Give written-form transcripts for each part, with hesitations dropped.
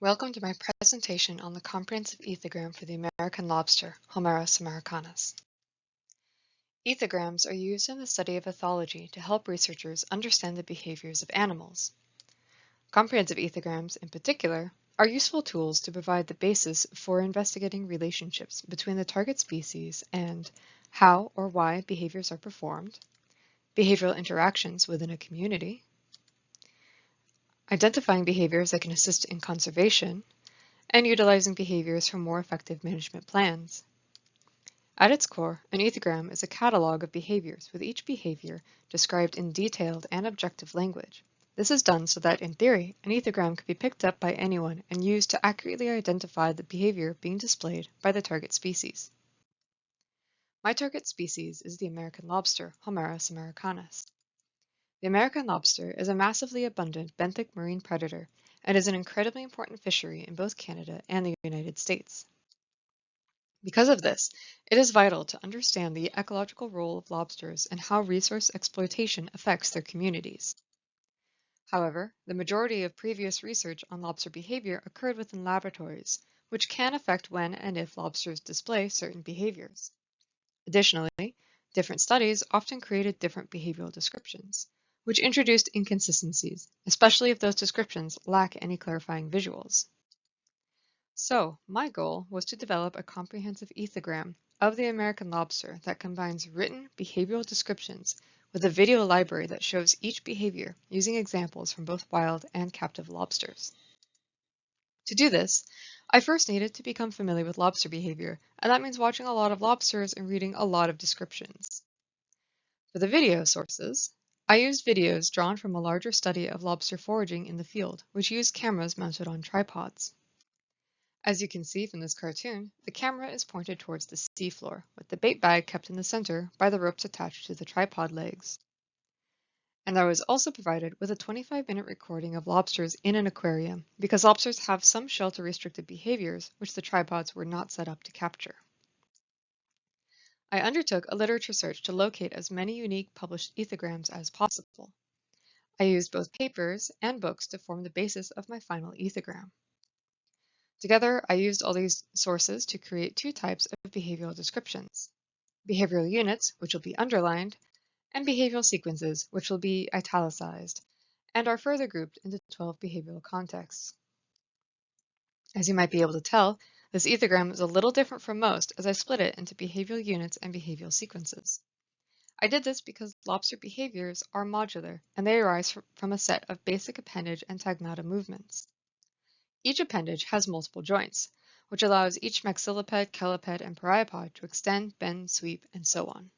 Welcome to my presentation on the comprehensive ethogram for the American lobster, Homarus americanus. Ethograms are used in the study of ethology to help researchers understand the behaviors of animals. Comprehensive ethograms, in particular, are useful tools to provide the basis for investigating relationships between the target species and how or why behaviors are performed, behavioral interactions within a community, identifying behaviors that can assist in conservation, and utilizing behaviors for more effective management plans. At its core, an ethogram is a catalog of behaviors, with each behavior described in detailed and objective language. This is done so that, in theory, an ethogram can be picked up by anyone and used to accurately identify the behavior being displayed by the target species. My target species is the American lobster, Homarus americanus. The American lobster is a massively abundant benthic marine predator and is an incredibly important fishery in both Canada and the United States. Because of this, it is vital to understand the ecological role of lobsters and how resource exploitation affects their communities. However, the majority of previous research on lobster behavior occurred within laboratories, which can affect when and if lobsters display certain behaviors. Additionally, different studies often created different behavioral descriptions, which introduced inconsistencies, especially if those descriptions lack any clarifying visuals. So, my goal was to develop a comprehensive ethogram of the American lobster that combines written behavioral descriptions with a video library that shows each behavior using examples from both wild and captive lobsters. To do this, I first needed to become familiar with lobster behavior, and that means watching a lot of lobsters and reading a lot of descriptions. For the video sources, I used videos drawn from a larger study of lobster foraging in the field, which used cameras mounted on tripods. As you can see from this cartoon, the camera is pointed towards the seafloor, with the bait bag kept in the center by the ropes attached to the tripod legs. And I was also provided with a 25-minute recording of lobsters in an aquarium, because lobsters have some shelter-restricted behaviors which the tripods were not set up to capture. I undertook a literature search to locate as many unique published ethograms as possible. I used both papers and books to form the basis of my final ethogram. Together, I used all these sources to create two types of behavioral descriptions: behavioral units, which will be underlined, and behavioral sequences, which will be italicized, and are further grouped into 12 behavioral contexts. As you might be able to tell, this ethogram is a little different from most, as I split it into behavioral units and behavioral sequences. I did this because lobster behaviors are modular, and they arise from a set of basic appendage and tagnata movements. Each appendage has multiple joints, which allows each maxilliped, cheliped, and periapod to extend, bend, sweep, and so on.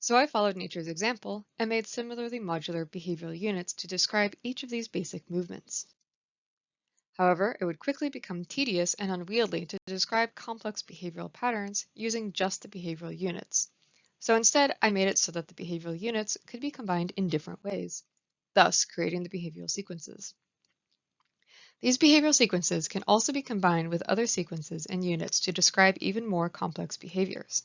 So I followed nature's example and made similarly modular behavioral units to describe each of these basic movements. However, it would quickly become tedious and unwieldy to describe complex behavioral patterns using just the behavioral units. So instead, I made it so that the behavioral units could be combined in different ways, thus creating the behavioral sequences. These behavioral sequences can also be combined with other sequences and units to describe even more complex behaviors.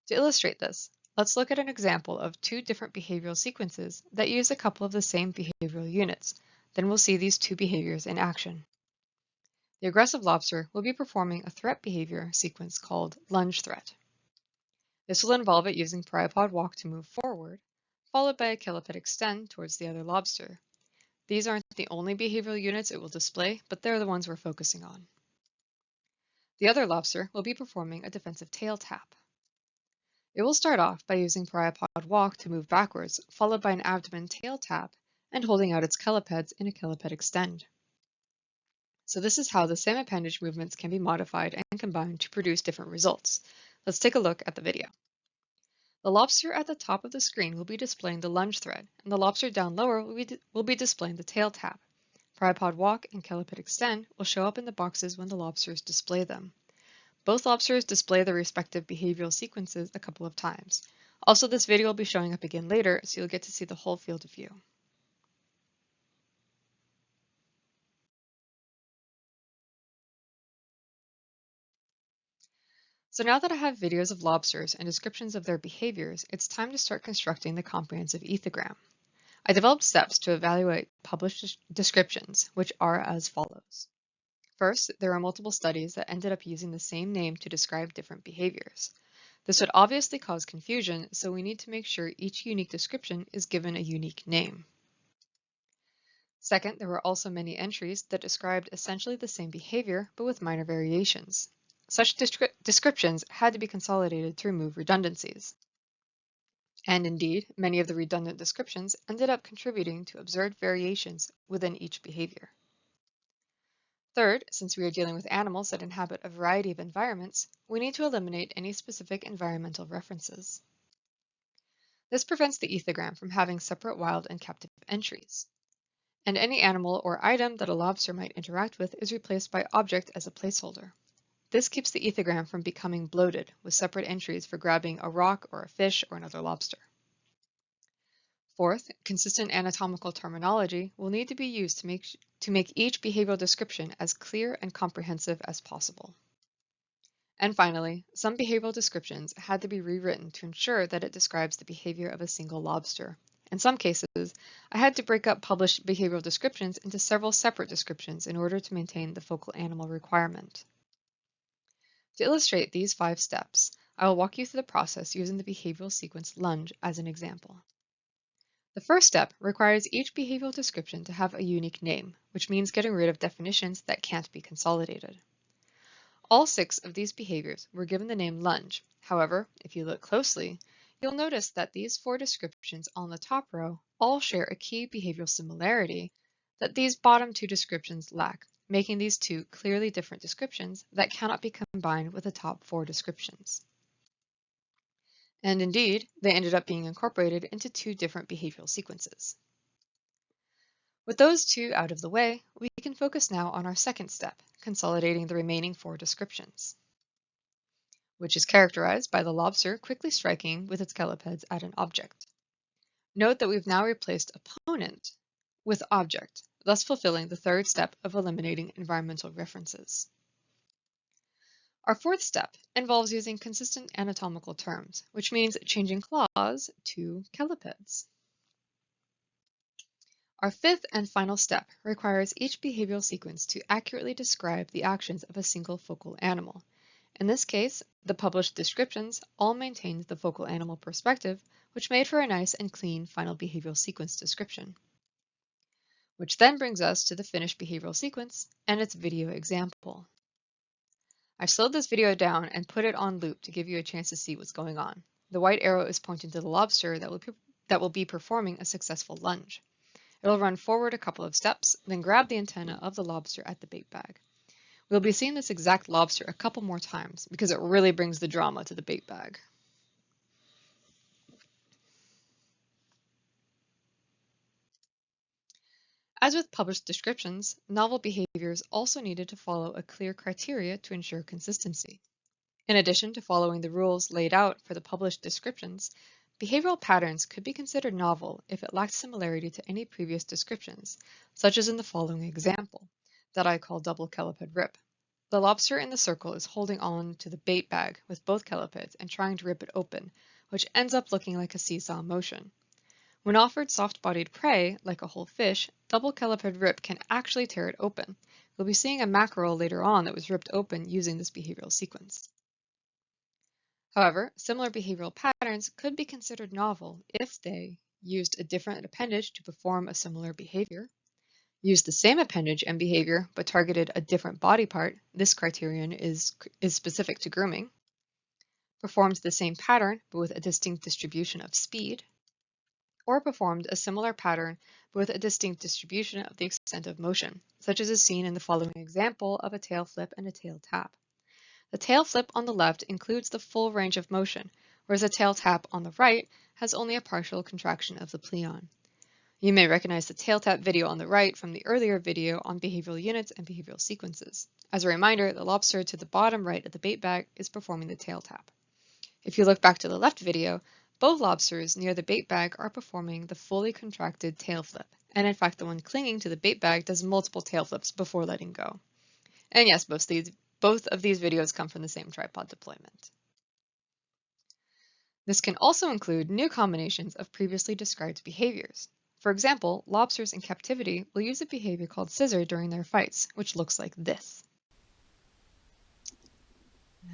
To illustrate this, let's look at an example of two different behavioral sequences that use a couple of the same behavioral units. Then we'll see these two behaviors in action. The aggressive lobster will be performing a threat behavior sequence called lunge threat. This will involve it using periapod walk to move forward, followed by a cheliped extend towards the other lobster. These aren't the only behavioral units it will display, but they're the ones we're focusing on. The other lobster will be performing a defensive tail tap. It will start off by using periapod walk to move backwards, followed by an abdomen tail tap, and holding out its chelipeds in a cheliped extend. So this is how the same appendage movements can be modified and combined to produce different results. Let's take a look at the video. The lobster at the top of the screen will be displaying the lunge thread, and the lobster down lower will be displaying the tail tap. Periapod walk and cheliped extend will show up in the boxes when the lobsters display them. Both lobsters display their respective behavioral sequences a couple of times. Also, this video will be showing up again later, so you'll get to see the whole field of view. So now that I have videos of lobsters and descriptions of their behaviors, it's time to start constructing the comprehensive ethogram. I developed steps to evaluate published descriptions, which are as follows. First, there are multiple studies that ended up using the same name to describe different behaviors. This would obviously cause confusion, so we need to make sure each unique description is given a unique name. Second, there were also many entries that described essentially the same behavior, but with minor variations. Such descriptions had to be consolidated to remove redundancies. And indeed, many of the redundant descriptions ended up contributing to observed variations within each behavior. Third, since we are dealing with animals that inhabit a variety of environments, we need to eliminate any specific environmental references. This prevents the ethogram from having separate wild and captive entries. And any animal or item that a lobster might interact with is replaced by object as a placeholder. This keeps the ethogram from becoming bloated with separate entries for grabbing a rock or a fish or another lobster. Fourth, consistent anatomical terminology will need to be used to make each behavioral description as clear and comprehensive as possible. And finally, some behavioral descriptions had to be rewritten to ensure that it describes the behavior of a single lobster. In some cases, I had to break up published behavioral descriptions into several separate descriptions in order to maintain the focal animal requirement. To illustrate these 5 steps, I will walk you through the process using the behavioral sequence lunge as an example. The first step requires each behavioral description to have a unique name, which means getting rid of definitions that can't be consolidated. All 6 of these behaviors were given the name lunge. However, if you look closely, you'll notice that these 4 descriptions on the top row all share a key behavioral similarity that these bottom 2 descriptions lack, making these 2 clearly different descriptions that cannot be combined with the top 4 descriptions. And indeed, they ended up being incorporated into 2 different behavioral sequences. With those 2 out of the way, we can focus now on our second step, consolidating the remaining 4 descriptions, which is characterized by the lobster quickly striking with its calipeds at an object. Note that we've now replaced opponent with object, thus fulfilling the third step of eliminating environmental references. Our fourth step involves using consistent anatomical terms, which means changing claws to calipeds. Our fifth and final step requires each behavioral sequence to accurately describe the actions of a single focal animal. In this case, the published descriptions all maintained the focal animal perspective, which made for a nice and clean final behavioral sequence description. Which then brings us to the finished behavioral sequence and its video example. I've slowed this video down and put it on loop to give you a chance to see what's going on. The white arrow is pointing to the lobster that will be performing a successful lunge. It'll run forward a couple of steps, then grab the antenna of the lobster at the bait bag. We'll be seeing this exact lobster a couple more times because it really brings the drama to the bait bag. As with published descriptions, novel behaviors also needed to follow a clear criteria to ensure consistency. In addition to following the rules laid out for the published descriptions, behavioral patterns could be considered novel if it lacked similarity to any previous descriptions, such as in the following example, that I call double caliped rip. The lobster in the circle is holding on to the bait bag with both calipeds and trying to rip it open, which ends up looking like a seesaw motion. When offered soft-bodied prey, like a whole fish, double caliped rip can actually tear it open. We'll be seeing a mackerel later on that was ripped open using this behavioral sequence. However, similar behavioral patterns could be considered novel if they used a different appendage to perform a similar behavior, used the same appendage and behavior but targeted a different body part, this criterion is specific to grooming, performed the same pattern but with a distinct distribution of speed, or performed a similar pattern but with a distinct distribution of the extent of motion, such as is seen in the following example of a tail flip and a tail tap. The tail flip on the left includes the full range of motion, whereas a tail tap on the right has only a partial contraction of the pleon. You may recognize the tail tap video on the right from the earlier video on behavioral units and behavioral sequences. As a reminder, the lobster to the bottom right of the bait bag is performing the tail tap. If you look back to the left video, both lobsters near the bait bag are performing the fully contracted tail flip, and in fact the one clinging to the bait bag does multiple tail flips before letting go. And yes, both of these videos come from the same tripod deployment. This can also include new combinations of previously described behaviors. For example, lobsters in captivity will use a behavior called scissor during their fights, which looks like this.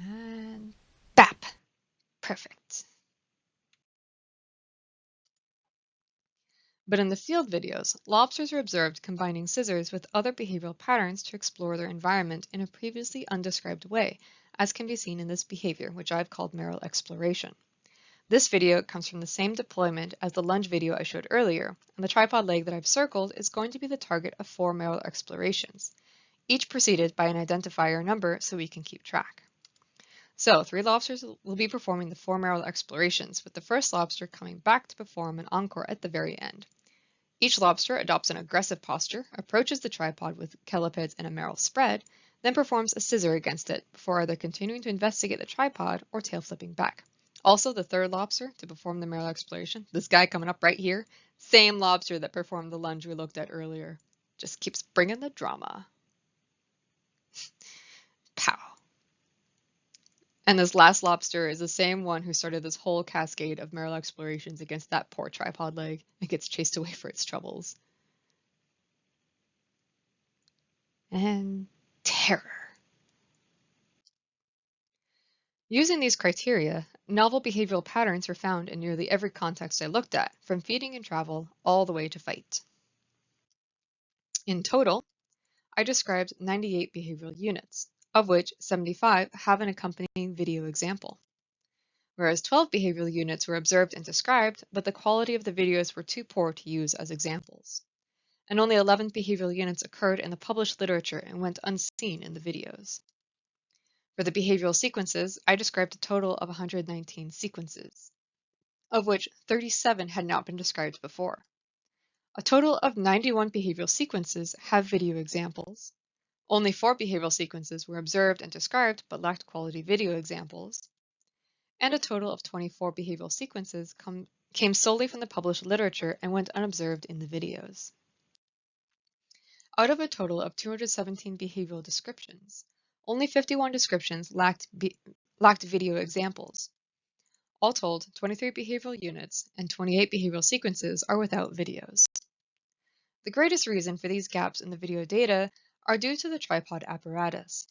And bap! Perfect. But in the field videos, lobsters are observed combining scissors with other behavioral patterns to explore their environment in a previously undescribed way, as can be seen in this behavior, which I've called maral exploration. This video comes from the same deployment as the lunge video I showed earlier, and the tripod leg that I've circled is going to be the target of 4 maral explorations, each preceded by an identifier number so we can keep track. So 3 lobsters will be performing the 4 maral explorations, with the first lobster coming back to perform an encore at the very end. Each lobster adopts an aggressive posture, approaches the tripod with chelipeds and a maral spread, then performs a scissor against it before either continuing to investigate the tripod or tail flipping back. Also, the third lobster to perform the maral exploration, this guy coming up right here, same lobster that performed the lunge we looked at earlier. Just keeps bringing the drama. Pow. And this last lobster is the same one who started this whole cascade of maral explorations against that poor tripod leg and gets chased away for its troubles. And terror. Using these criteria, novel behavioral patterns were found in nearly every context I looked at, from feeding and travel all the way to fight. In total, I described 98 behavioral units, of which 75 have an accompanying video example, whereas 12 behavioral units were observed and described, but the quality of the videos were too poor to use as examples. And only 11 behavioral units occurred in the published literature and went unseen in the videos. For the behavioral sequences, I described a total of 119 sequences, of which 37 had not been described before. A total of 91 behavioral sequences have video examples. Only 4 behavioral sequences were observed and described but lacked quality video examples. And a total of 24 behavioral sequences came solely from the published literature and went unobserved in the videos. Out of a total of 217 behavioral descriptions, only 51 descriptions lacked video examples. All told, 23 behavioral units and 28 behavioral sequences are without videos. The greatest reason for these gaps in the video data are due to the tripod apparatus.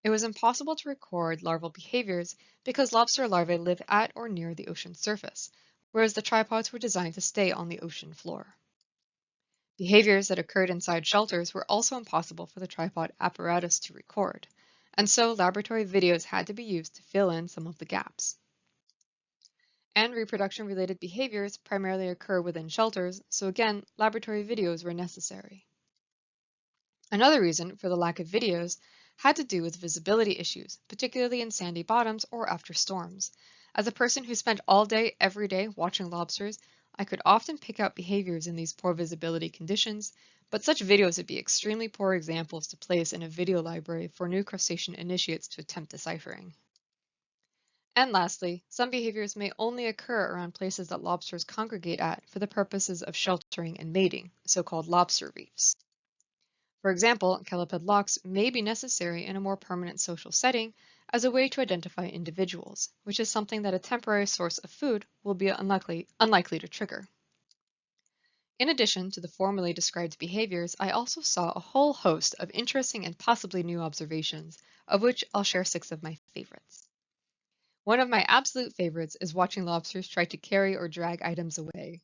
It was impossible to record larval behaviors because lobster larvae live at or near the ocean surface, whereas the tripods were designed to stay on the ocean floor. Behaviors that occurred inside shelters were also impossible for the tripod apparatus to record, and so laboratory videos had to be used to fill in some of the gaps. And reproduction-related behaviors primarily occur within shelters, so again, laboratory videos were necessary. Another reason for the lack of videos had to do with visibility issues, particularly in sandy bottoms or after storms. As a person who spent all day, every day watching lobsters, I could often pick out behaviors in these poor visibility conditions, but such videos would be extremely poor examples to place in a video library for new crustacean initiates to attempt deciphering. And lastly, some behaviors may only occur around places that lobsters congregate at for the purposes of sheltering and mating, so-called lobster reefs. For example, cheliped locks may be necessary in a more permanent social setting as a way to identify individuals, which is something that a temporary source of food will be unlikely to trigger. In addition to the formally described behaviors, I also saw a whole host of interesting and possibly new observations, of which I'll share 6 of my favorites. One of my absolute favorites is watching lobsters try to carry or drag items away.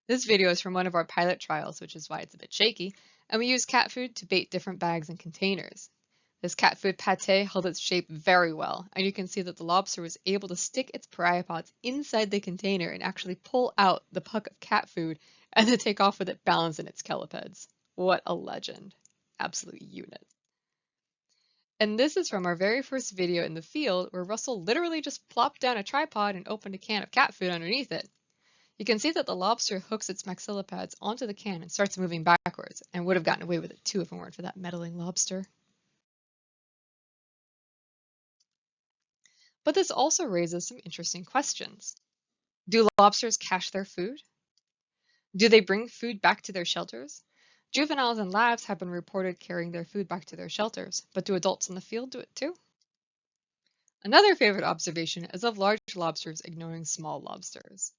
This video is from one of our pilot trials, which is why it's a bit shaky, and we used cat food to bait different bags and containers. This cat food pate held its shape very well, and you can see that the lobster was able to stick its pariapods inside the container and actually pull out the puck of cat food and then take off with it balanced in its chelipeds. What a legend. Absolute unit. And this is from our very first video in the field where Russell literally just plopped down a tripod and opened a can of cat food underneath it. You can see that the lobster hooks its maxillipads onto the can and starts moving backwards, and would have gotten away with it too if it weren't for that meddling lobster. But this also raises some interesting questions. Do lobsters cache their food? Do they bring food back to their shelters? Juveniles in labs have been reported carrying their food back to their shelters, but do adults in the field do it too? Another favorite observation is of large lobsters ignoring small lobsters.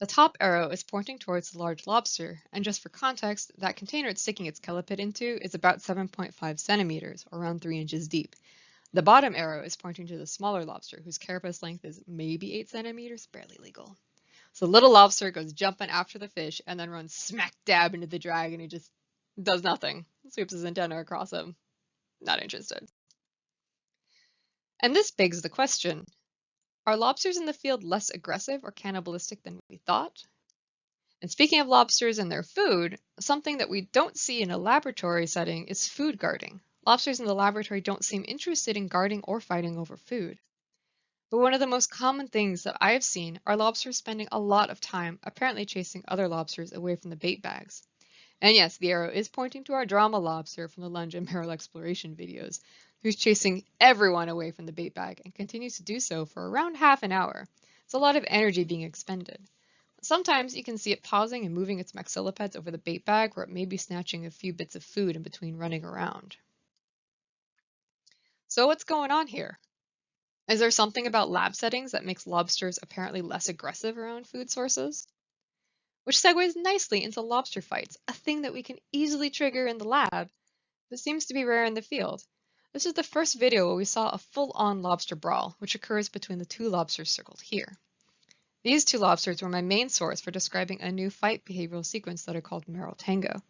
The top arrow is pointing towards the large lobster, and just for context, that container it's sticking its cheliped into is about 7.5 centimeters, or around 3 inches deep. The bottom arrow is pointing to the smaller lobster, whose carapace length is maybe 8 centimeters, barely legal. So the little lobster goes jumping after the fish and then runs smack dab into the drag, and he just does nothing. Sweeps his antenna across him. Not interested. And this begs the question, are lobsters in the field less aggressive or cannibalistic than we thought? And speaking of lobsters and their food, something that we don't see in a laboratory setting is food guarding. Lobsters in the laboratory don't seem interested in guarding or fighting over food. But one of the most common things that I have seen are lobsters spending a lot of time apparently chasing other lobsters away from the bait bags. And yes, the arrow is pointing to our drama lobster from the Lunge and Merrill exploration videos, who's chasing everyone away from the bait bag and continues to do so for around half an hour. It's a lot of energy being expended. Sometimes you can see it pausing and moving its maxillipeds over the bait bag where it may be snatching a few bits of food in between running around. So what's going on here? Is there something about lab settings that makes lobsters apparently less aggressive around food sources? Which segues nicely into lobster fights, a thing that we can easily trigger in the lab, but seems to be rare in the field. This is the first video where we saw a full-on lobster brawl, which occurs between the two lobsters circled here. These two lobsters were my main source for describing a new fight behavioral sequence that are called Merrill Tango.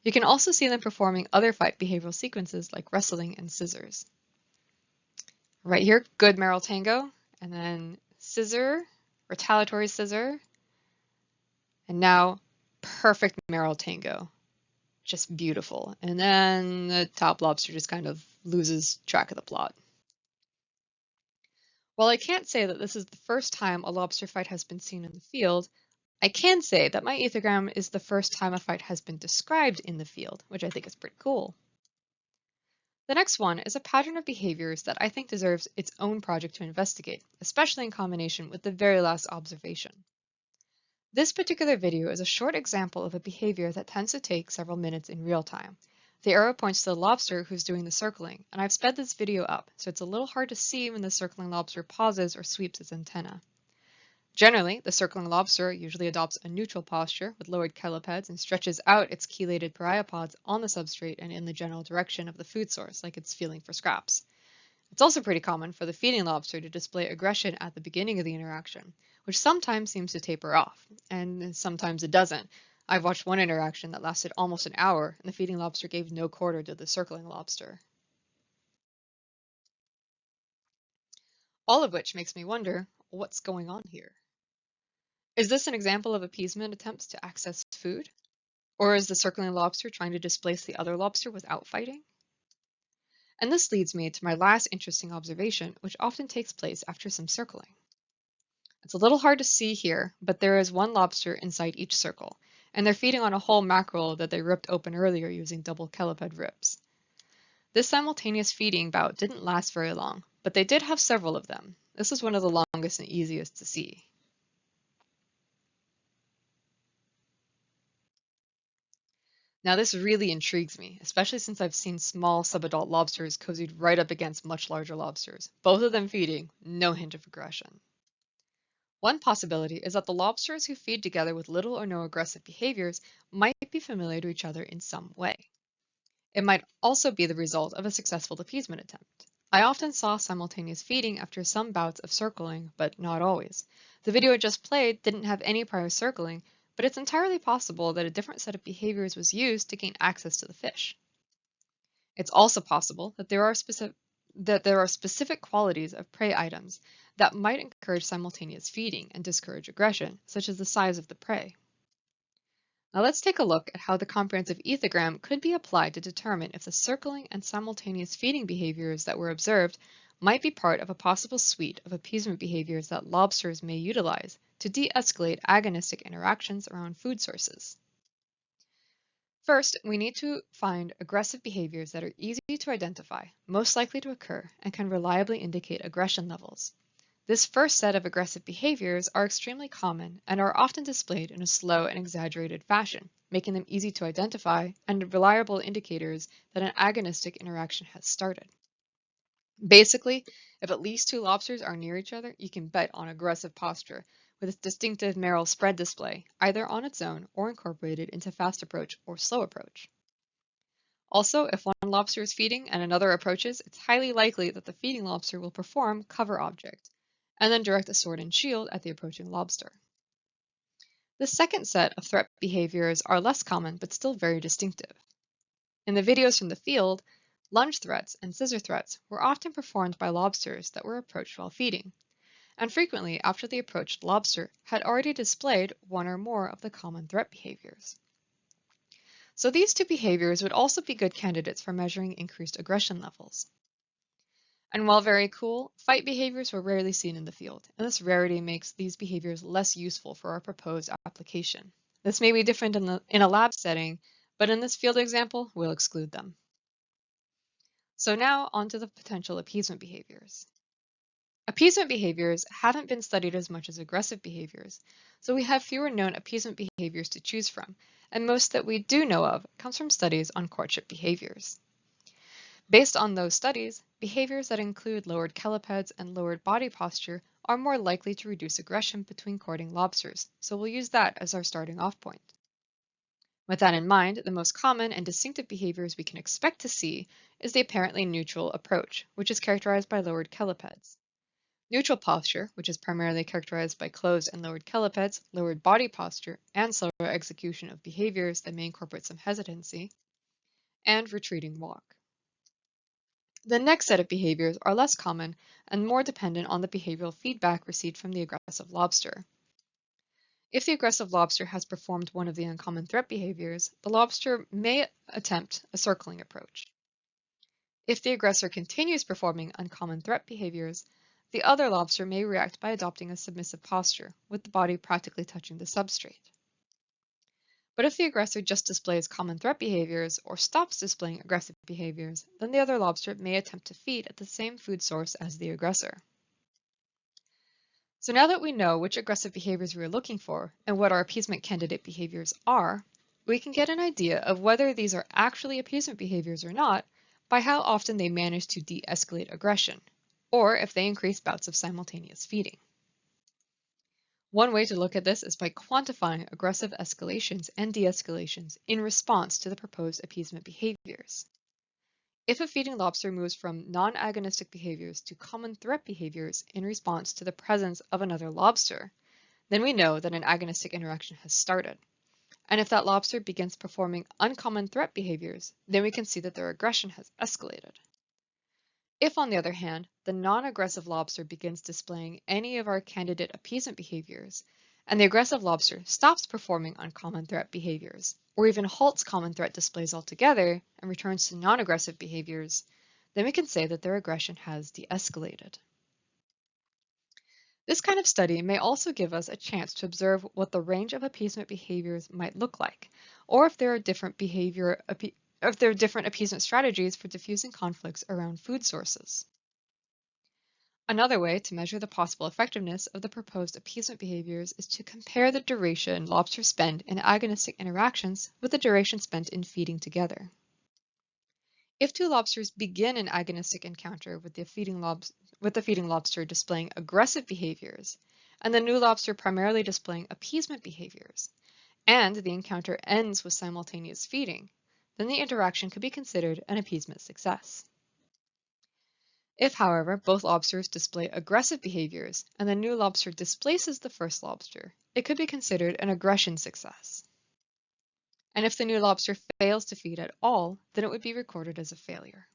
You can also see them performing other fight behavioral sequences like wrestling and scissors. Right here, good Merrill Tango, and then scissor, retaliatory scissor, and now perfect Merrill Tango. Just beautiful. And then the top lobster just kind of loses track of the plot. While I can't say that this is the first time a lobster fight has been seen in the field, I can say that my ethogram is the first time a fight has been described in the field, which I think is pretty cool. The next one is a pattern of behaviors that I think deserves its own project to investigate, especially in combination with the very last observation. This particular video is a short example of a behavior that tends to take several minutes in real time. The arrow points to the lobster who's doing the circling, and I've sped this video up, so it's a little hard to see when the circling lobster pauses or sweeps its antenna. Generally, the circling lobster usually adopts a neutral posture with lowered chelipeds and stretches out its chelated pereiopods on the substrate and in the general direction of the food source, like it's feeling for scraps. It's also pretty common for the feeding lobster to display aggression at the beginning of the interaction, which sometimes seems to taper off, and sometimes it doesn't. I've watched one interaction that lasted almost an hour, and the feeding lobster gave no quarter to the circling lobster. All of which makes me wonder, what's going on here? Is this an example of appeasement attempts to access food? Or is the circling lobster trying to displace the other lobster without fighting? And this leads me to my last interesting observation, which often takes place after some circling. It's a little hard to see here, but there is one lobster inside each circle, and they're feeding on a whole mackerel that they ripped open earlier using double cheliped rips. This simultaneous feeding bout didn't last very long, but they did have several of them. This is one of the longest and easiest to see. Now this really intrigues me, especially since I've seen small subadult lobsters cozied right up against much larger lobsters, both of them feeding, no hint of aggression. One possibility is that the lobsters who feed together with little or no aggressive behaviors might be familiar to each other in some way. It might also be the result of a successful appeasement attempt. I often saw simultaneous feeding after some bouts of circling, but not always. The video I just played didn't have any prior circling, but it's entirely possible that a different set of behaviors was used to gain access to the fish. It's also possible that there are specific qualities of prey items that might encourage simultaneous feeding and discourage aggression, such as the size of the prey. Now let's take a look at how the comprehensive ethogram could be applied to determine if the circling and simultaneous feeding behaviors that were observed might be part of a possible suite of appeasement behaviors that lobsters may utilize to de-escalate agonistic interactions around food sources. First, we need to find aggressive behaviors that are easy to identify, most likely to occur, and can reliably indicate aggression levels. This first set of aggressive behaviors are extremely common and are often displayed in a slow and exaggerated fashion, making them easy to identify and reliable indicators that an agonistic interaction has started. Basically, if at least two lobsters are near each other, you can bet on aggressive posture, with its distinctive maral spread display, either on its own or incorporated into fast approach or slow approach. Also, if one lobster is feeding and another approaches, it's highly likely that the feeding lobster will perform cover object, and then direct a sword and shield at the approaching lobster. The second set of threat behaviors are less common but still very distinctive. In the videos from the field, lunge threats and scissor threats were often performed by lobsters that were approached while feeding, and frequently after the approached lobster had already displayed one or more of the common threat behaviors. So these two behaviors would also be good candidates for measuring increased aggression levels. And while very cool, fight behaviors were rarely seen in the field, and this rarity makes these behaviors less useful for our proposed application. This may be different in a lab setting, but in this field example, we'll exclude them. So now on to the potential appeasement behaviors. Appeasement behaviors haven't been studied as much as aggressive behaviors, so we have fewer known appeasement behaviors to choose from, and most that we do know of comes from studies on courtship behaviors. Based on those studies, behaviors that include lowered callipeds and lowered body posture are more likely to reduce aggression between courting lobsters, so we'll use that as our starting off point. With that in mind, the most common and distinctive behaviors we can expect to see is the apparently neutral approach, which is characterized by lowered callipeds. Neutral posture, which is primarily characterized by closed and lowered callipeds, lowered body posture, and slower execution of behaviors that may incorporate some hesitancy, and retreating walk. The next set of behaviors are less common and more dependent on the behavioral feedback received from the aggressive lobster. If the aggressive lobster has performed one of the uncommon threat behaviors, the lobster may attempt a circling approach. If the aggressor continues performing uncommon threat behaviors, the other lobster may react by adopting a submissive posture, with the body practically touching the substrate. But if the aggressor just displays common threat behaviors or stops displaying aggressive behaviors, then the other lobster may attempt to feed at the same food source as the aggressor. So now that we know which aggressive behaviors we are looking for and what our appeasement candidate behaviors are, we can get an idea of whether these are actually appeasement behaviors or not by how often they manage to de-escalate aggression, or if they increase bouts of simultaneous feeding. One way to look at this is by quantifying aggressive escalations and de-escalations in response to the proposed appeasement behaviors. If a feeding lobster moves from non-agonistic behaviors to common threat behaviors in response to the presence of another lobster, then we know that an agonistic interaction has started. And if that lobster begins performing uncommon threat behaviors, then we can see that their aggression has escalated. If, on the other hand, the non-aggressive lobster begins displaying any of our candidate appeasement behaviors, and the aggressive lobster stops performing uncommon threat behaviors, or even halts common threat displays altogether and returns to non-aggressive behaviors, then we can say that their aggression has de-escalated. This kind of study may also give us a chance to observe what the range of appeasement behaviors might look like, or if there are different appeasement strategies for diffusing conflicts around food sources. Another way to measure the possible effectiveness of the proposed appeasement behaviors is to compare the duration lobsters spend in agonistic interactions with the duration spent in feeding together. If two lobsters begin an agonistic encounter with the feeding lobster displaying aggressive behaviors, and the new lobster primarily displaying appeasement behaviors, and the encounter ends with simultaneous feeding, then the interaction could be considered an appeasement success. If, however, both lobsters display aggressive behaviors and the new lobster displaces the first lobster, it could be considered an aggression success. And if the new lobster fails to feed at all, then it would be recorded as a failure.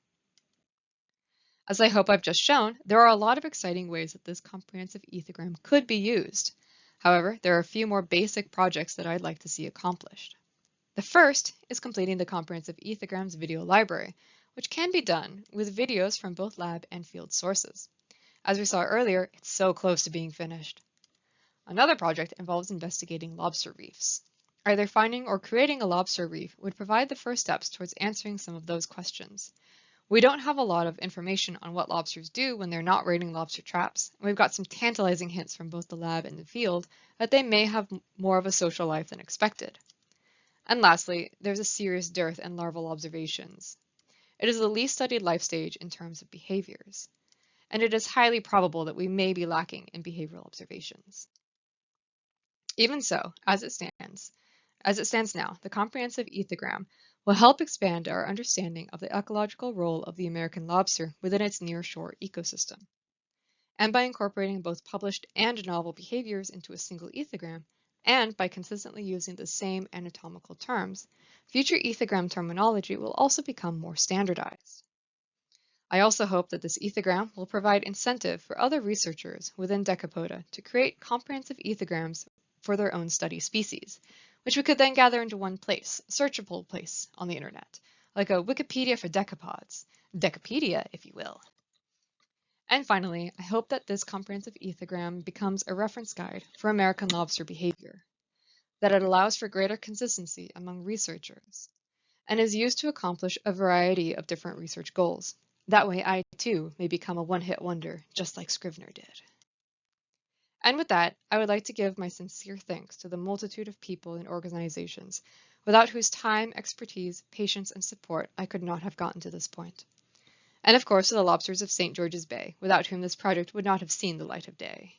As I hope I've just shown, there are a lot of exciting ways that this comprehensive ethogram could be used. However, there are a few more basic projects that I'd like to see accomplished. The first is completing the comprehensive ethograms video library, which can be done with videos from both lab and field sources. As we saw earlier, it's so close to being finished. Another project involves investigating lobster reefs. Either finding or creating a lobster reef would provide the first steps towards answering some of those questions. We don't have a lot of information on what lobsters do when they're not raiding lobster traps, and we've got some tantalizing hints from both the lab and the field that they may have more of a social life than expected. And lastly, there's a serious dearth in larval observations. It is the least studied life stage in terms of behaviors, and it is highly probable that we may be lacking in behavioral observations. Even so, as it stands now, the comprehensive ethogram will help expand our understanding of the ecological role of the American lobster within its nearshore ecosystem. And by incorporating both published and novel behaviors into a single ethogram, and by consistently using the same anatomical terms, future ethogram terminology will also become more standardized. I also hope that this ethogram will provide incentive for other researchers within Decapoda to create comprehensive ethograms for their own study species, which we could then gather into one place, a searchable place on the internet, like a Wikipedia for decapods, Decapedia, if you will. And finally, I hope that this comprehensive ethogram becomes a reference guide for American lobster behavior, that it allows for greater consistency among researchers, and is used to accomplish a variety of different research goals. That way I too may become a one-hit wonder, just like Scrivener did. And with that, I would like to give my sincere thanks to the multitude of people and organizations without whose time, expertise, patience, and support I could not have gotten to this point. And of course to the lobsters of St. George's Bay, without whom this project would not have seen the light of day.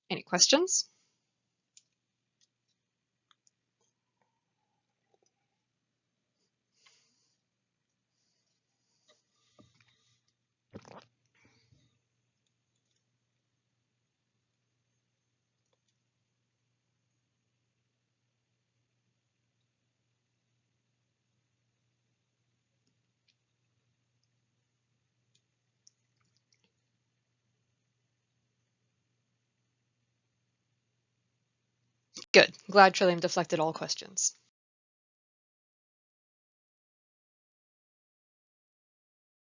Any questions? Good. Glad Trillium deflected all questions.